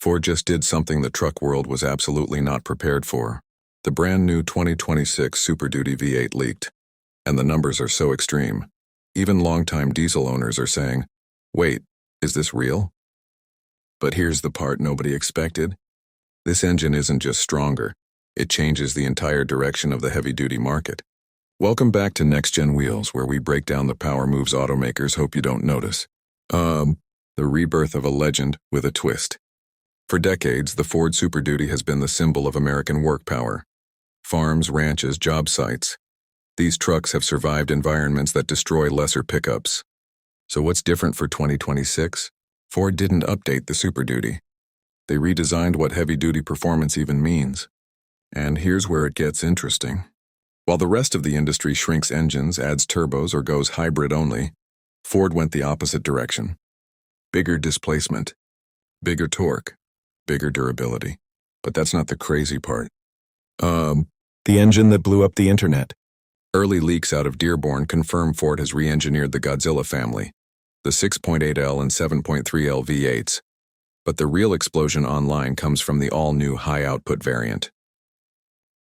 Ford just did something the truck world was absolutely not prepared for. The brand new 2026 Super Duty V8 leaked, and the numbers are so extreme. Even longtime diesel owners are saying, wait, is this real? But here's the part nobody expected. This engine isn't just stronger, it changes the entire direction of the heavy-duty market. Welcome back to NextGen Wheels, where we break down the power moves automakers hope you don't notice. The rebirth of a legend with a twist. For decades, the Ford Super Duty has been the symbol of American work power. Farms, ranches, job sites. These trucks have survived environments that destroy lesser pickups. So what's different for 2026? Ford didn't update the Super Duty. They redesigned what heavy-duty performance even means. And here's where it gets interesting. While the rest of the industry shrinks engines, adds turbos, or goes hybrid only, Ford went the opposite direction. Bigger displacement, bigger torque, bigger durability. But that's not the crazy part. The engine that blew up the internet. Early leaks out of Dearborn confirm Ford has re-engineered the Godzilla family, the 6.8L and 7.3L V8s. But the real explosion online comes from the all-new high-output variant.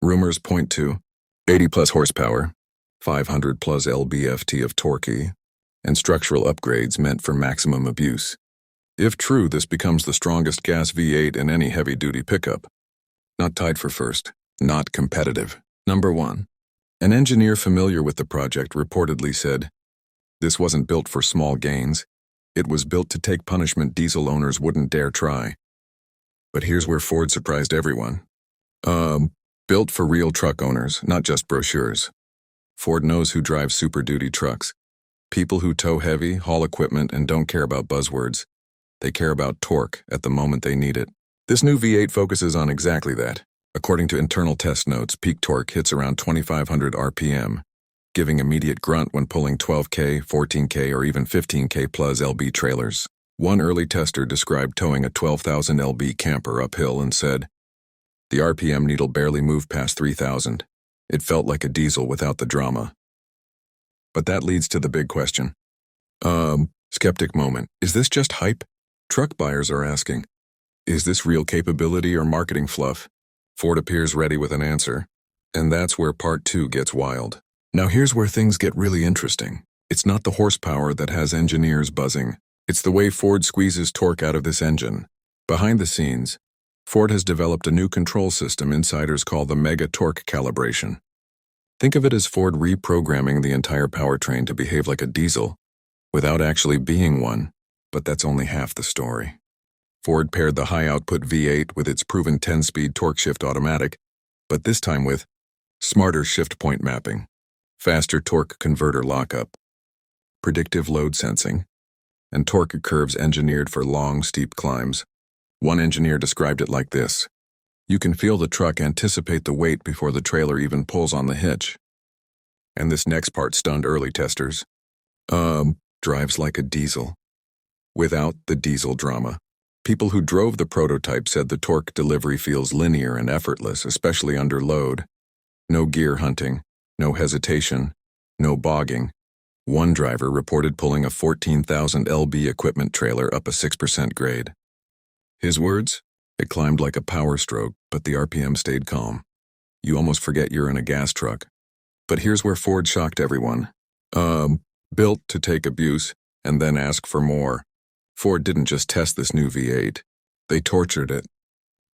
Rumors point to 80-plus horsepower, 500-plus lb-ft of torque, and structural upgrades meant for maximum abuse. If true, this becomes the strongest gas V8 in any heavy-duty pickup. Not tied for first, not competitive. Number 1. An engineer familiar with the project reportedly said, "This wasn't built for small gains. It was built to take punishment diesel owners wouldn't dare try." But here's where Ford surprised everyone. Built for real truck owners, not just brochures. Ford knows who drives Super Duty trucks. People who tow heavy, haul equipment, and don't care about buzzwords. They care about torque at the moment they need it. This new V8 focuses on exactly that. According to internal test notes, peak torque hits around 2,500 RPM, giving immediate grunt when pulling 12K, 14K, or even 15K plus LB trailers. One early tester described towing a 12,000 LB camper uphill and said, "The RPM needle barely moved past 3,000. It felt like a diesel without the drama." But that leads to the big question. Skeptic moment. Is this just hype? Truck buyers are asking, is this real capability or marketing fluff? Ford appears ready with an answer. And that's where part 2 gets wild. Now here's where things get really interesting. It's not the horsepower that has engineers buzzing. It's the way Ford squeezes torque out of this engine. Behind the scenes, Ford has developed a new control system insiders call the Mega Torque Calibration. Think of it as Ford reprogramming the entire powertrain to behave like a diesel, without actually being one. But that's only half the story. Ford paired the high-output V8 with its proven 10-speed torque shift automatic, but this time with smarter shift point mapping, faster torque converter lockup, predictive load sensing, and torque curves engineered for long, steep climbs. One engineer described it like this: "You can feel the truck anticipate the weight before the trailer even pulls on the hitch." And this next part stunned early testers. Drives like a diesel. Without the diesel drama. People who drove the prototype said the torque delivery feels linear and effortless, especially under load. No gear hunting, no hesitation, no bogging. One driver reported pulling a 14,000 lb equipment trailer up a 6% grade. His words? "It climbed like a power stroke, but the RPM stayed calm. You almost forget you're in a gas truck." But here's where Ford shocked everyone. Built to take abuse and then ask for more. Ford didn't just test this new V8. They tortured it.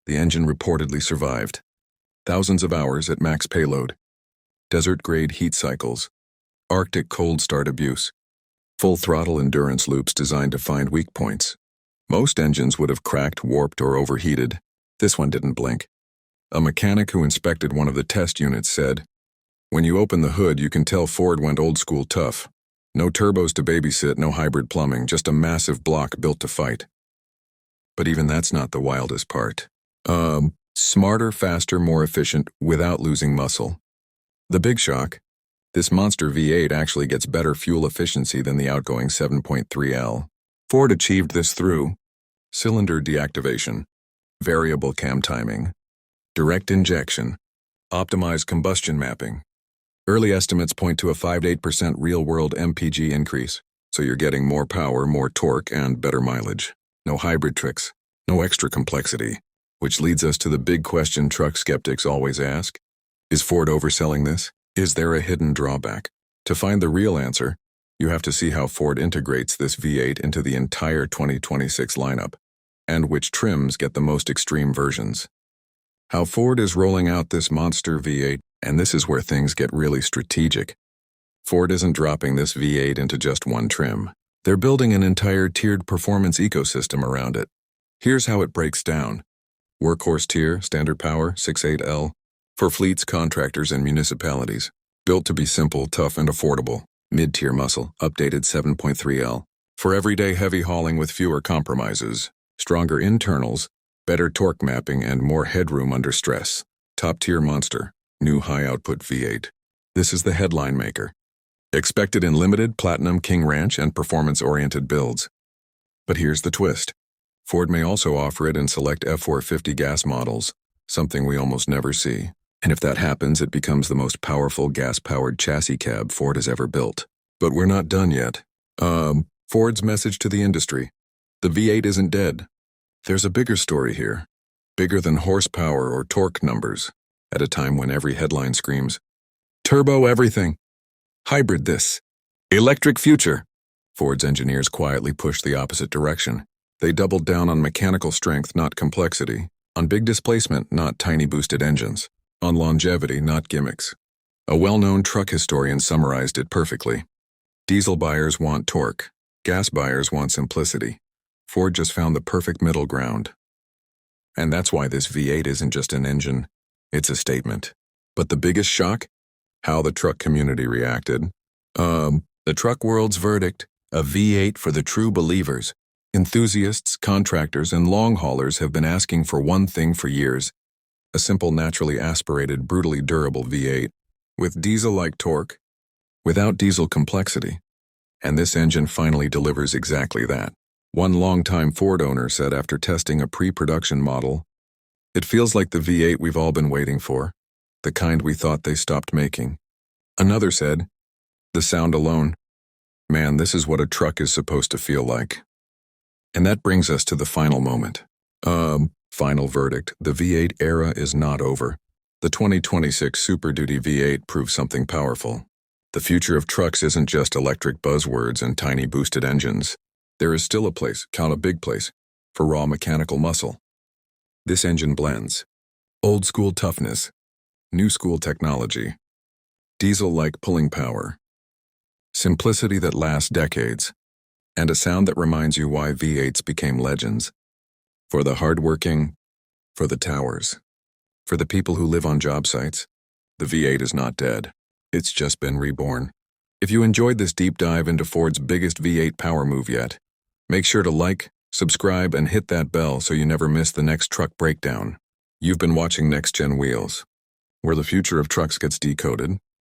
The engine reportedly survived. Thousands of hours at max payload. Desert-grade heat cycles. Arctic cold start abuse. Full throttle endurance loops designed to find weak points. Most engines would have cracked, warped, or overheated. This one didn't blink. A mechanic who inspected one of the test units said, "When you open the hood, you can tell Ford went old-school tough. No turbos to babysit, no hybrid plumbing, just a massive block built to fight." But even that's not the wildest part. Smarter, faster, more efficient, without losing muscle. The big shock: this monster V8 actually gets better fuel efficiency than the outgoing 7.3L. Ford achieved this through cylinder deactivation, variable cam timing, direct injection, optimized combustion mapping. Early estimates point to a 5 to 8% real-world MPG increase, so you're getting more power, more torque, and better mileage. No hybrid tricks, No extra complexity, which leads us to the big question truck skeptics always ask. Is Ford overselling this? Is there a hidden drawback? To find the real answer, you have to see how Ford integrates this V8 into the entire 2026 lineup, and which trims get the most extreme versions. How Ford is rolling out this monster V8, and this is where things get really strategic. Ford isn't dropping this V8 into just one trim. They're building an entire tiered performance ecosystem around it. Here's how it breaks down. Workhorse tier, standard power, 6.8L, for fleets, contractors, and municipalities. Built to be simple, tough, and affordable. Mid-tier muscle, updated 7.3L, for everyday heavy hauling with fewer compromises. Stronger internals, better torque mapping, and more headroom under stress. Top-tier monster, new high-output V8. This is the headline maker. Expected in limited, platinum, King Ranch, and performance-oriented builds. But here's the twist. Ford may also offer it in select F450 gas models, something we almost never see. And if that happens, it becomes the most powerful gas-powered chassis cab Ford has ever built. But we're not done yet. Ford's message to the industry. The V8 isn't dead. There's a bigger story here. Bigger than horsepower or torque numbers, at a time when every headline screams, turbo everything. Hybrid this. Electric future. Ford's engineers quietly pushed the opposite direction. They doubled down on mechanical strength, not complexity. On big displacement, not tiny boosted engines. On longevity, not gimmicks. A well-known truck historian summarized it perfectly. Diesel buyers want torque. Gas buyers want simplicity. Ford just found the perfect middle ground. And that's why this V8 isn't just an engine. It's a statement. But the biggest shock? How the truck community reacted. The truck world's verdict, a V8 for the true believers. Enthusiasts, contractors, and long haulers have been asking for one thing for years. A simple, naturally aspirated, brutally durable V8, with diesel-like torque, without diesel complexity. And this engine finally delivers exactly that. One longtime Ford owner said after testing a pre-production model, "It feels like the V8 we've all been waiting for, the kind we thought they stopped making." Another said, "The sound alone. Man, this is what a truck is supposed to feel like." And that brings us to the final moment. Final verdict, the V8 era is not over. The 2026 Super Duty V8 proves something powerful. The future of trucks isn't just electric buzzwords and tiny boosted engines. There is still a place, count a big place, for raw mechanical muscle. This engine blends old school toughness, new school technology, diesel-like pulling power, simplicity that lasts decades, and a sound that reminds you why V8s became legends. For the hardworking, for the towers, for the people who live on job sites, the V8 is not dead. It's just been reborn. If you enjoyed this deep dive into Ford's biggest V8 power move yet, make sure to like, subscribe, and hit that bell so you never miss the next truck breakdown. You've been watching NextGen Wheels, where the future of trucks gets decoded.